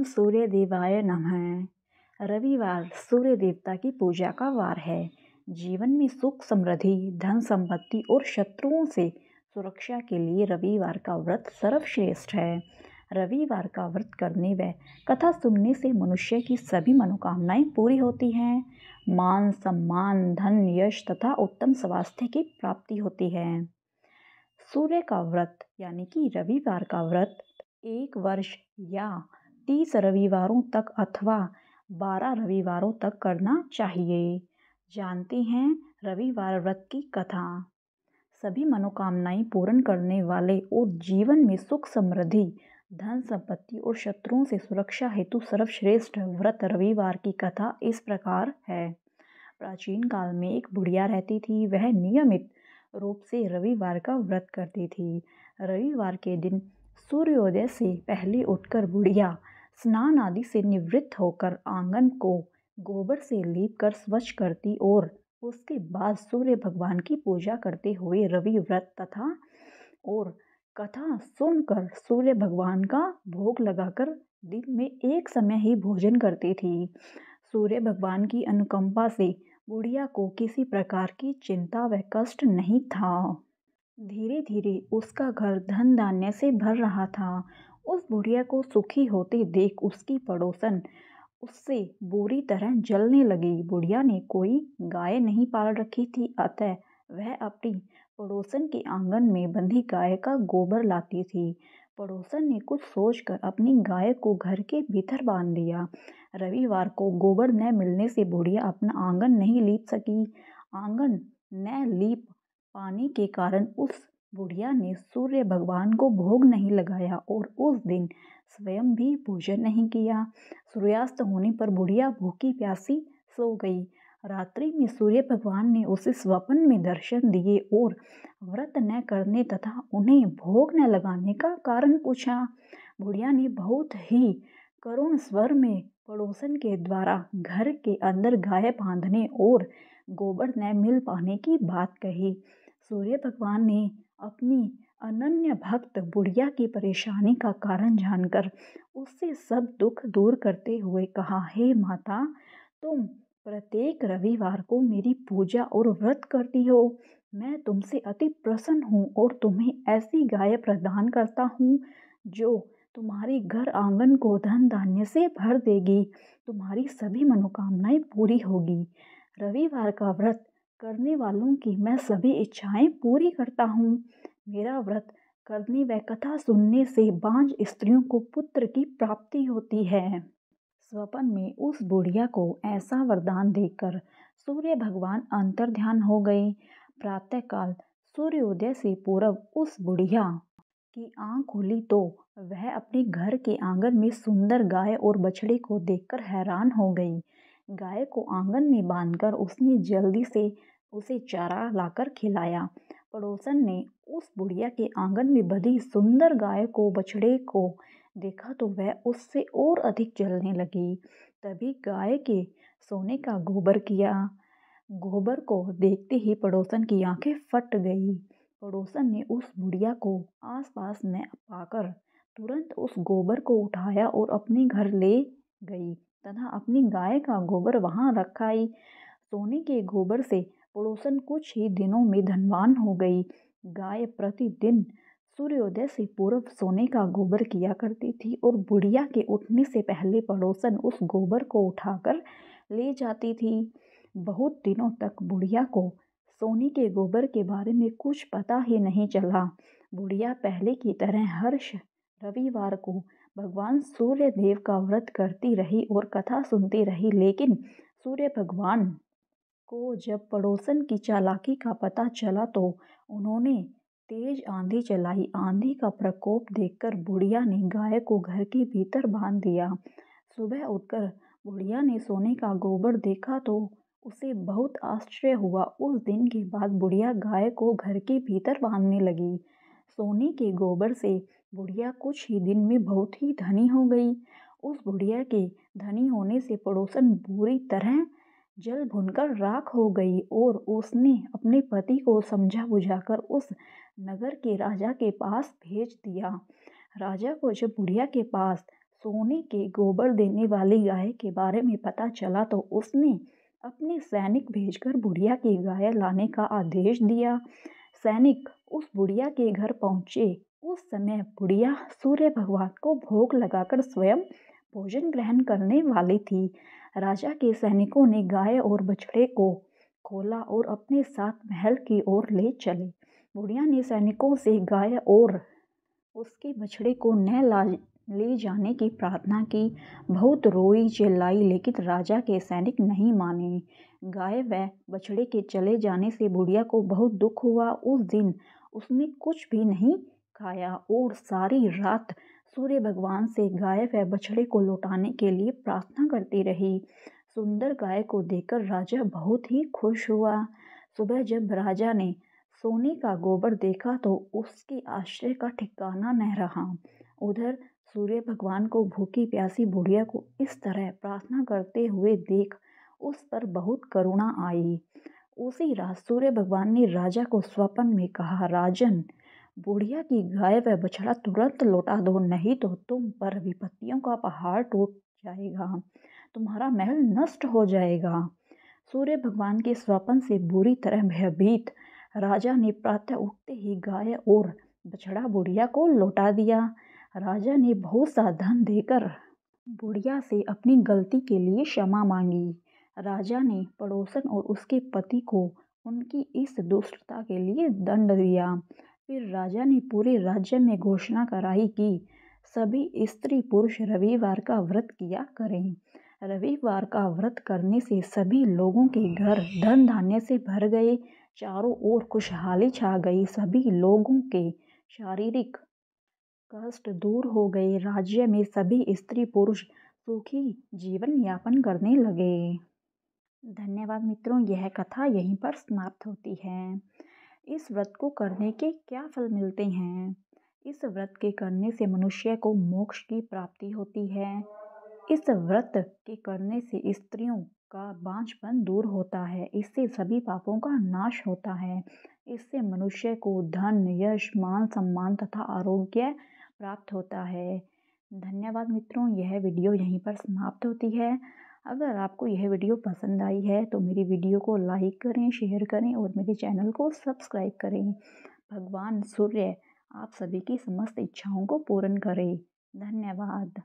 ओम सूर्य देवाय नमः। रविवार सूर्य देवता की पूजा का वार है। जीवन में सुख समृद्धि धन संपत्ति और शत्रुओं से सुरक्षा के लिए रविवार का व्रत सर्वश्रेष्ठ है। रविवार का व्रत करने व कथा सुनने से मनुष्य की सभी मनोकामनाएं पूरी होती हैं। मान सम्मान धन यश तथा उत्तम स्वास्थ्य की प्राप्ति होती है। सूर्य का व्रत यानी कि रविवार का व्रत 1 वर्ष या 30 रविवारों तक अथवा 12 रविवारों तक करना चाहिए। जानते हैं रविवार व्रत की कथा। सभी मनोकामनाएं पूर्ण करने वाले और जीवन में सुख समृद्धि धन संपत्ति और शत्रुओं से सुरक्षा हेतु सर्वश्रेष्ठ व्रत रविवार की कथा इस प्रकार है। प्राचीन काल में एक बुढ़िया रहती थी। वह नियमित रूप से रविवार का व्रत करती थी। रविवार के दिन सूर्योदय से पहले उठकर बुढ़िया स्नान आदि से निवृत्त होकर आंगन को गोबर से लीप कर स्वच्छ करती और उसके बाद सूर्य भगवान की पूजा करते हुए रवि व्रत तथा और कथा सुनकर सूर्य भगवान का भोग लगाकर दिन में एक समय ही भोजन करती थी। सूर्य भगवान की अनुकंपा से बुढ़िया को किसी प्रकार की चिंता व कष्ट नहीं था। धीरे धीरे उसका घर धन धान्य से भर रहा था। उस बुढ़िया को सुखी होते देख उसकी पड़ोसन उससे बुरी तरह जलने लगी। बुढ़िया ने कोई गाय नहीं पाल रखी थी, अतः वह अपनी पड़ोसन के आंगन में बंधी गाय का गोबर लाती थी। पड़ोसन ने कुछ सोचकर अपनी गाय को घर के भीतर बांध दिया। रविवार को गोबर न मिलने से बुढ़िया अपना आंगन नहीं लीप सकी। आंगन न लीप पाने के कारण उस बुढ़िया ने सूर्य भगवान को भोग नहीं लगाया और उस दिन स्वयं भी भोजन नहीं किया। सूर्यास्त होने पर बुढ़िया भूखी प्यासी सो गई। रात्रि में सूर्य भगवान ने उसे स्वप्न में दर्शन दिए और व्रत न करने तथा उन्हें भोग न लगाने का कारण पूछा। बुढ़िया ने बहुत ही करुण स्वर में पड़ोसन के द्वारा घर के अंदर गाय बांधने और गोबर न मिल पाने की बात कही। सूर्य भगवान ने अपनी अनन्य भक्त बुढ़िया की परेशानी का कारण जानकर उससे सब दुख दूर करते हुए कहा, हे माता, तुम प्रत्येक रविवार को मेरी पूजा और व्रत करती हो। मैं तुमसे अति प्रसन्न हूँ और तुम्हें ऐसी गाय प्रदान करता हूँ जो तुम्हारे घर आंगन को धन धान्य से भर देगी। तुम्हारी सभी मनोकामनाएं पूरी होगी। रविवार का व्रत करने वालों की मैं सभी इच्छाएं पूरी करता हूँ। मेरा व्रत करने व कथा सुनने से बांझ स्त्रियों को पुत्र की प्राप्ति होती है। स्वप्न में उस बुढ़िया को ऐसा वरदान देकर सूर्य भगवान अंतर्ध्यान हो गए। प्रातःकाल सूर्योदय से पूर्व उस बुढ़िया की आंख खुली तो वह अपने घर के आंगन में सुंदर गाय और बछड़े को देखकर हैरान हो गई। गाय को आंगन में बांधकर उसने जल्दी से उसे चारा लाकर खिलाया। पड़ोसन ने उस बुढ़िया के आंगन में बंधी सुंदर गाय को बछड़े को देखा तो वह उससे और अधिक जलने लगी। तभी गाय के सोने का गोबर किया। गोबर को देखते ही पड़ोसन की आंखें फट गई। पड़ोसन ने उस बुढ़िया को आसपास न पाकर तुरंत उस गोबर को उठाया और अपने घर ले गई तथा अपनी गाय का गोबर वहां रखाई। सोने के गोबर से पड़ोसन कुछ ही दिनों में धनवान हो गई। गाय प्रतिदिन सूर्योदय से पूर्व सोने का गोबर किया करती थी और बुढ़िया के उठने से पहले पड़ोसन उस गोबर को उठाकर ले जाती थी। बहुत दिनों तक बुढ़िया को सोने के गोबर के बारे में कुछ पता ही नहीं चला। बुढ़िया पहले की तरह हर रविवार को भगवान सूर्य देव का व्रत करती रही और कथा सुनती रही, लेकिन सूर्य भगवान को जब पड़ोसन की चालाकी का पता चला तो उन्होंने तेज आंधी चलाई। आंधी का प्रकोप देखकर बुढ़िया ने गाय को घर के भीतर बांध दिया। सुबह उठकर बुढ़िया ने सोने का गोबर देखा तो उसे बहुत आश्चर्य हुआ। उस दिन के बाद बुढ़िया गाय को घर के भीतर बांधने लगी। सोने के गोबर से बुढ़िया कुछ ही दिन में बहुत ही धनी हो गई। उस बुढ़िया के धनी होने से पड़ोसन बुरी तरह जल भुनकर राख हो गई और उसने अपने पति को समझा बुझाकर उस नगर के राजा के पास भेज दिया। राजा को जब बुढ़िया के पास सोने के गोबर देने वाली गाय के बारे में पता चला तो उसने अपने सैनिक भेजकर बुढ़िया की गाय लाने का आदेश दिया। सैनिक उस बुढ़िया के घर पहुंचे। उस समय बुढ़िया सूर्य भगवान को भोग लगाकर स्वयं भोजन ग्रहण करने वाली थी। राजा के सैनिकों ने गाय और बछड़े को खोला और अपने साथ महल की ओर ले चले। बुढ़िया ने सैनिकों से गाय और उसके बछड़े को ले जाने की प्रार्थना की। बहुत रोई चिल्लाई, लेकिन राजा के सैनिक नहीं माने। गाय व बछड़े के चले जाने से बुढ़िया को बहुत दुख हुआ। उस दिन उसने कुछ भी नहीं खाया और सारी रात सूर्य भगवान से गाय व बछड़े को लौटाने के लिए प्रार्थना करती रही। सुंदर गाय को देखकर राजा बहुत ही खुश हुआ। सुबह जब राजा ने सोने का गोबर देखा तो उसके आश्चर्य का ठिकाना न रहा। उधर सूर्य भगवान को भूखी प्यासी बुढ़िया को इस तरह प्रार्थना करते हुए देख उस पर बहुत करुणा आई। उसी रात सूर्य भगवान ने राजा को स्वप्न में कहा, राजन, बुढ़िया की गाय व बछड़ा तुरंत लौटा दो, नहीं तो तुम पर विपत्तियों का पहाड़ टूट जाएगा, तुम्हारा महल नष्ट हो जाएगा। सूर्य भगवान के स्वप्न से बुरी तरह भयभीत राजा ने प्रातः उठते ही गाय और बछड़ा बुढ़िया को लौटा दिया। राजा ने बहुत सा धन देकर बुढ़िया से अपनी गलती के लिए क्षमा मांगी। राजा ने पड़ोसन और उसके पति को उनकी इस दुष्टता के लिए दंड दिया। फिर राजा ने पूरे राज्य में घोषणा कराई कि सभी स्त्री पुरुष रविवार का व्रत किया करें। रविवार का व्रत करने से सभी लोगों के घर धन धान्य से भर गए। चारों ओर खुशहाली छा गई। सभी लोगों के शारीरिक कष्ट दूर हो गए। राज्य में सभी स्त्री पुरुष सुखी जीवन यापन करने लगे। धन्यवाद मित्रों, यह कथा यहीं पर समाप्त होती है। इस व्रत को करने के क्या फल मिलते हैं? इस व्रत के करने से मनुष्य को मोक्ष की प्राप्ति होती है। इस व्रत के करने से स्त्रियों का बांझपन दूर होता है। इससे सभी पापों का नाश होता है। इससे मनुष्य को धन, यश, मान सम्मान तथा आरोग्य प्राप्त होता है। धन्यवाद मित्रों, यह वीडियो यहीं पर समाप्त होती है। अगर आपको यह वीडियो पसंद आई है तो मेरी वीडियो को लाइक करें, शेयर करें और मेरे चैनल को सब्सक्राइब करें। भगवान सूर्य आप सभी की समस्त इच्छाओं को पूर्ण करें। धन्यवाद।